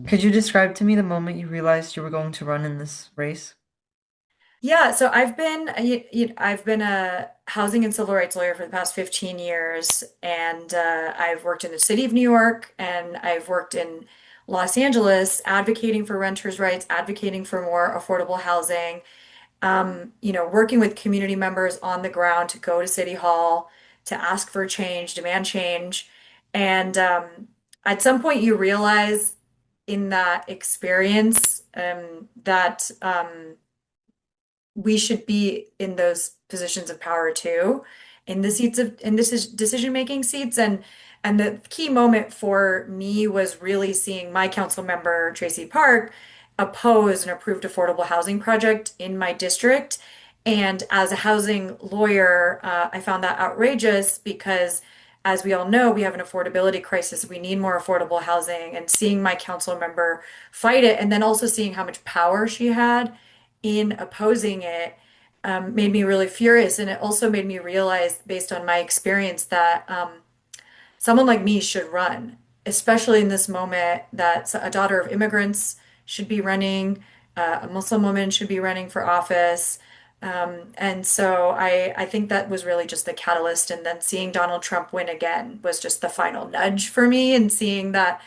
Could you describe to me the moment you realized you were going to run in this race? Yeah, so I've been a housing and civil rights lawyer for the past 15 years, and I've worked in the city of New York, and I've worked in Los Angeles, advocating for renters' rights, advocating for more affordable housing. Working with community members on the ground to go to City Hall to ask for change, demand change, and at some point you realize in that experience that we should be in those positions of power too, in the seats of in this decision-making seats. And the key moment for me was really seeing my council member, Tracy Park, oppose an approved affordable housing project in my district. And as a housing lawyer, I found that outrageous because, as we all know, we have an affordability crisis. We need more affordable housing. And seeing my council member fight it, and then also seeing how much power she had in opposing it, made me really furious. And it also made me realize, based on my experience, that someone like me should run, especially in this moment, that a daughter of immigrants should be running, a Muslim woman should be running for office. And so I think that was really just the catalyst. And then seeing Donald Trump win again was just the final nudge for me, and seeing that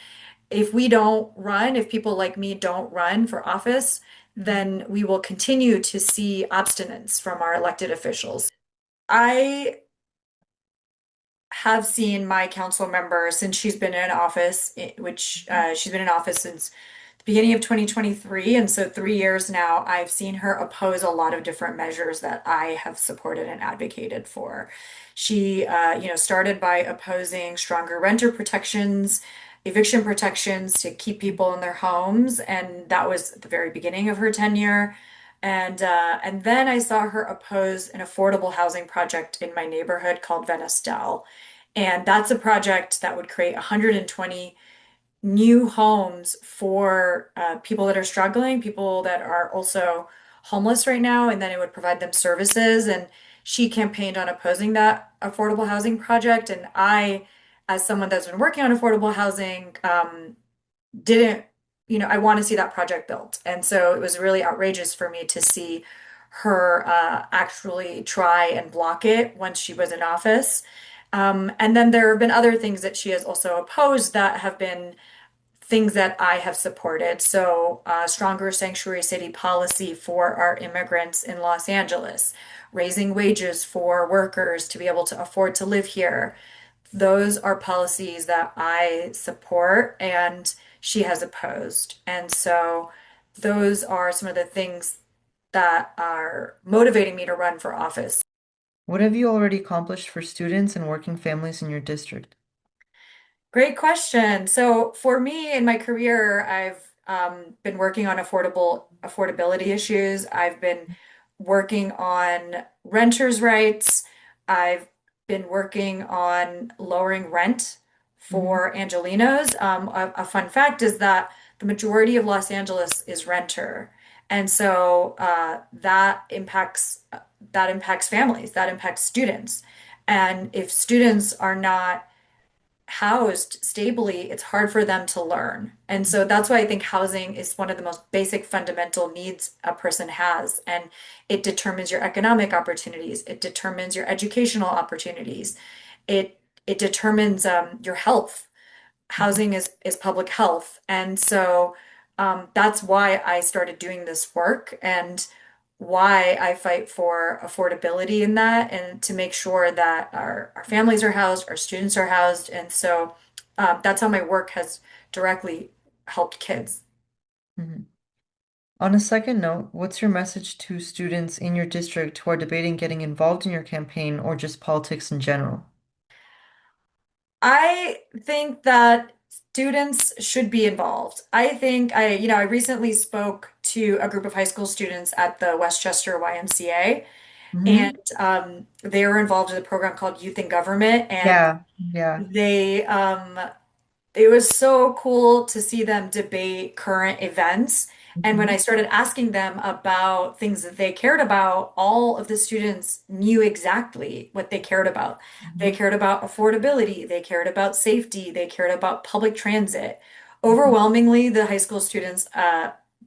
if we don't run, if people like me don't run for office, then we will continue to see abstinence from our elected officials. I have seen my council member since she's been in office, which she's been in office since the beginning of 2023. And so 3 years now, I've seen her oppose a lot of different measures that I have supported and advocated for. She, started by opposing stronger renter protections, eviction protections to keep people in their homes. And that was at the very beginning of her tenure. And then I saw her oppose an affordable housing project in my neighborhood called Venistel. And that's a project that would create 120 new homes for people that are struggling, people that are also homeless right now, and then it would provide them services. And she campaigned on opposing that affordable housing project. And I, as someone that's been working on affordable housing, didn't, I want to see that project built. And so it was really outrageous for me to see her actually try and block it once she was in office. And then there have been other things that she has also opposed that have been things that I have supported. So, stronger sanctuary city policy for our immigrants in Los Angeles, raising wages for workers to be able to afford to live here. Those are policies that I support and she has opposed. And so, those are some of the things that are motivating me to run for office. What have you already accomplished for students and working families in your district? Great question. So for me in my career, I've been working on affordability issues. I've been working on renters' rights. I've been working on lowering rent Mhm. for Angelenos. A fun fact is that the majority of Los Angeles is renter, and so that impacts families, that impacts students, and if students are not housed stably, it's hard for them to learn. And so that's why I think housing is one of the most basic fundamental needs a person has. And it determines your economic opportunities, it determines your educational opportunities, it determines your health. Mhm. Housing is public health. And so that's why I started doing this work and why I fight for affordability in that, and to make sure that our families are housed, our students are housed. And so that's how my work has directly helped kids. Mhm. On a second note, what's your message to students in your district who are debating getting involved in your campaign or just politics in general? I think that students should be involved. I recently spoke to a group of high school students at the Westchester YMCA, and Hmm. they were involved in a program called Youth in Government, and Yeah, yeah. they it was so cool to see them debate current events. And when I Hmm. started asking them about things that they cared about, all of the students knew exactly what they cared about. They Hmm. cared about affordability, they cared about safety, they cared about public transit. Overwhelmingly, the high school students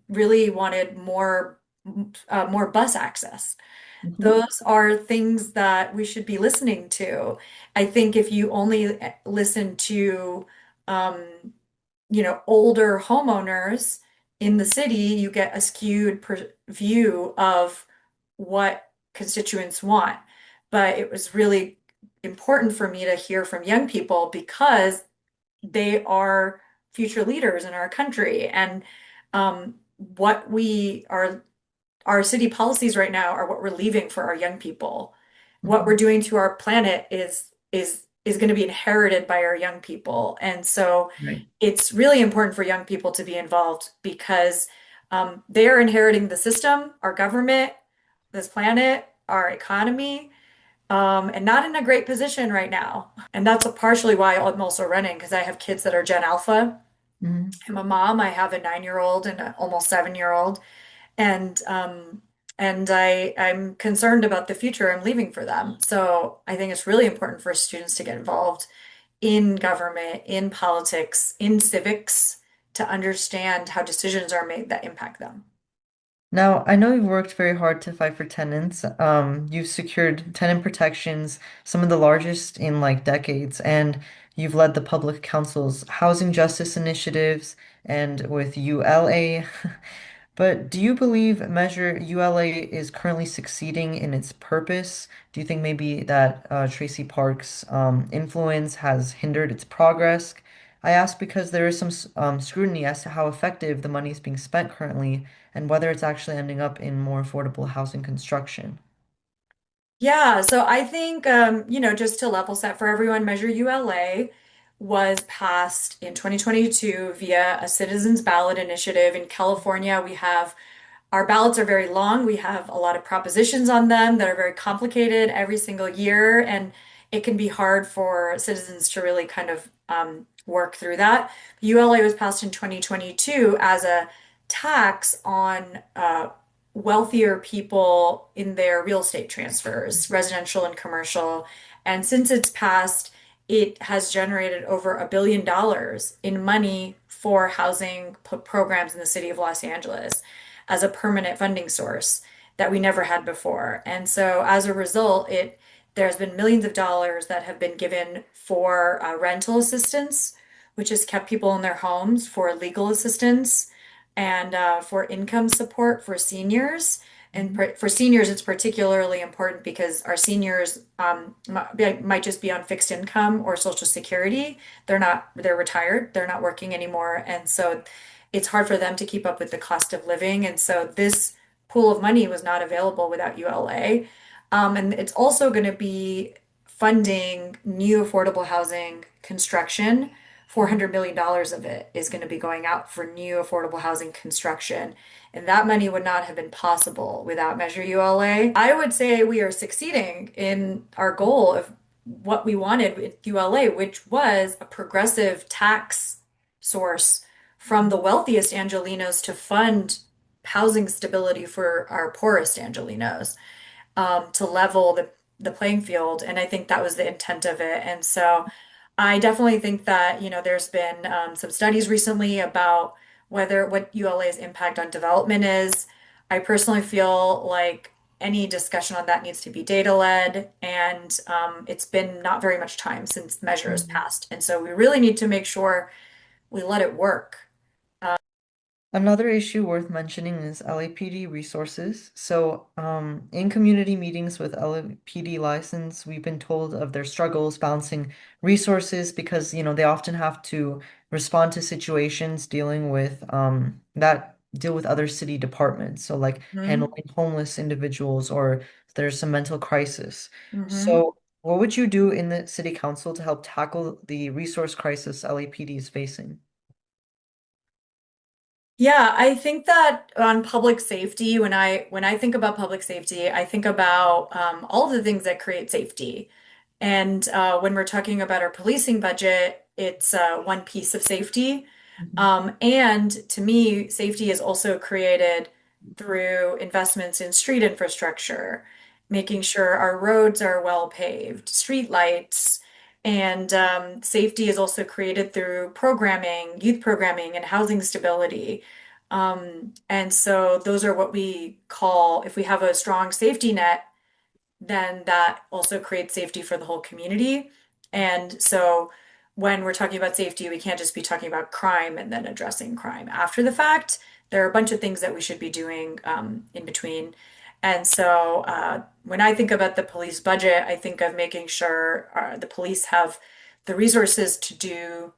really wanted more bus access. Mhm. Those are things that we should be listening to. I think if you only listen to, um, older homeowners in the city, you get a skewed view of what constituents want. But it was really important for me to hear from young people because they are future leaders in our country. And what we are our city policies right now are what we're leaving for our young people. What we're Mhm. doing to our planet is going to be inherited by our young people. And so Right. it's really important for young people to be involved because they are inheriting the system, our government, this planet, our economy, and not in a great position right now. And that's partially why I'm also running because I have kids that are Gen Alpha. Mhm. I'm a mom. I have a 9-year-old and an almost 7-year-old and I'm concerned about the future I'm leaving for them. So I think it's really important for students to get involved in government, in politics, in civics, to understand how decisions are made that impact them. Now, I know you've worked very hard to fight for tenants. You've secured tenant protections, some of the largest in like decades, and you've led the public council's housing justice initiatives and with ULA. But do you believe Measure ULA is currently succeeding in its purpose? Do you think maybe that Tracy Park's influence has hindered its progress? I ask because there is some scrutiny as to how effective the money is being spent currently and whether it's actually ending up in more affordable housing construction. Yeah, so I think, just to level set for everyone, Measure ULA was passed in 2022 via a citizens ballot initiative. In California, we have our ballots are very long. We have a lot of propositions on them that are very complicated every single year, and it can be hard for citizens to really kind of work through that. ULA was passed in 2022 as a tax on wealthier people in their real estate transfers, residential and commercial. And since it's passed, it has generated over $1 billion in money for housing programs in the city of Los Angeles as a permanent funding source that we never had before. And so as a result, there's been millions of dollars that have been given for rental assistance, which has kept people in their homes, for legal assistance, and for income support for seniors. And Mhm. for seniors, it's particularly important because our seniors might just be on fixed income or Social Security. They're retired, they're not working anymore. And so it's hard for them to keep up with the cost of living. And so this pool of money was not available without ULA. And it's also going to be funding new affordable housing construction. $400 million dollars of it is going to be going out for new affordable housing construction. And that money would not have been possible without Measure ULA. I would say we are succeeding in our goal of what we wanted with ULA, which was a progressive tax source from the wealthiest Angelenos to fund housing stability for our poorest Angelenos, to level the playing field. And I think that was the intent of it. And so I definitely think that, there's been some studies recently about what ULA's impact on development is. I personally feel like any discussion on that needs to be data-led, and it's been not very much time since the measure has Mhm. passed. And so we really need to make sure we let it work. Another issue worth mentioning is LAPD resources. So, in community meetings with LAPD license, we've been told of their struggles balancing resources because, they often have to respond to situations dealing with that deal with other city departments. So, like Hmm. handling homeless individuals or there's some mental crisis. Hmm. So, what would you do in the city council to help tackle the resource crisis LAPD is facing? Yeah, I think that on public safety, when I think about public safety, I think about all of the things that create safety. And when we're talking about our policing budget, it's one piece of safety. And to me, safety is also created through investments in street infrastructure, making sure our roads are well paved, street lights, And safety is also created through programming, youth programming, and housing stability. And so those are what we call, if we have a strong safety net, then that also creates safety for the whole community. And so when we're talking about safety, we can't just be talking about crime and then addressing crime after the fact. There are a bunch of things that we should be doing in between. And so when I think about the police budget, I think of making sure the police have the resources to do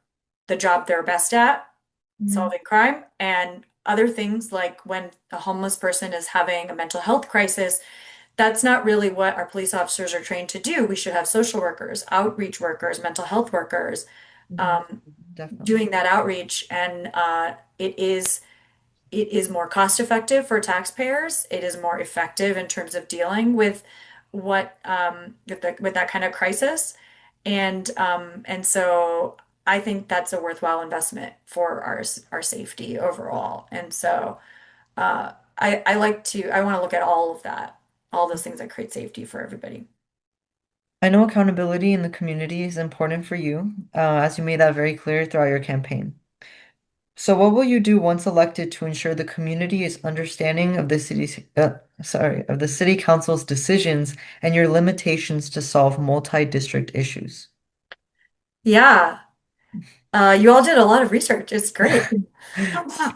the job they're best at, Mhm. solving crime, and other things like when a homeless person is having a mental health crisis, that's not really what our police officers are trained to do. We should have social workers, outreach workers, mental health workers Mhm. um, Definitely. doing that outreach, and it is more cost effective for taxpayers. It is more effective in terms of dealing with with that kind of crisis, and so I think that's a worthwhile investment for our safety overall. And so I want to look at all of that, all those things that create safety for everybody. I know accountability in the community is important for you, as you made that very clear throughout your campaign. So, what will you do once elected to ensure the community is understanding of the of the city council's decisions and your limitations to solve multi-district issues? Yeah, you all did a lot of research. It's great.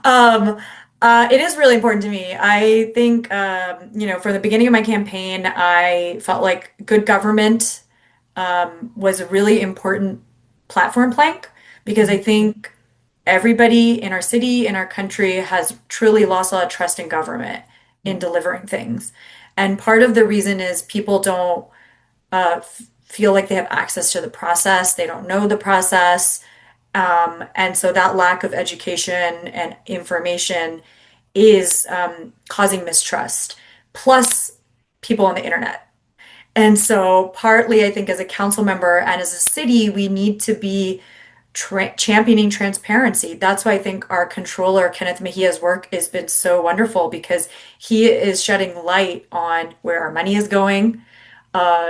Um, it is really important to me. I think, from the beginning of my campaign, I felt like good government, was a really important platform plank because I Mhm. think everybody in our city, in our country, has truly lost a lot of trust in government in Yeah. delivering things. And part of the reason is people don't feel like they have access to the process, they don't know the process. And so that lack of education and information is causing mistrust, plus people on the internet. And so, partly, I think as a council member and as a city, we need to be championing transparency. That's why I think our controller, Kenneth Mejia's work has been so wonderful because he is shedding light on where our money is going,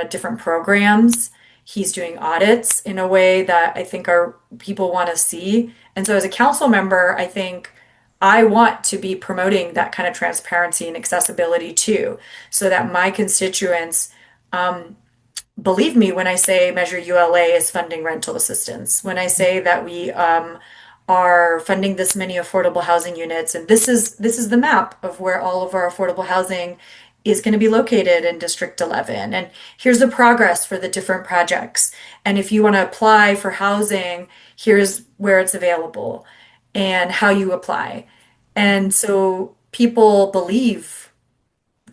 different programs. He's doing audits in a way that I think our people want to see. And so, as a council member, I think I want to be promoting that kind of transparency and accessibility too, so that my constituents believe me when I say Measure ULA is funding rental assistance, when I say that we are funding this many affordable housing units, and this is the map of where all of our affordable housing is going to be located in District 11. And here's the progress for the different projects. And if you want to apply for housing, here's where it's available and how you apply. And so people believe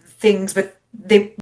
things, but they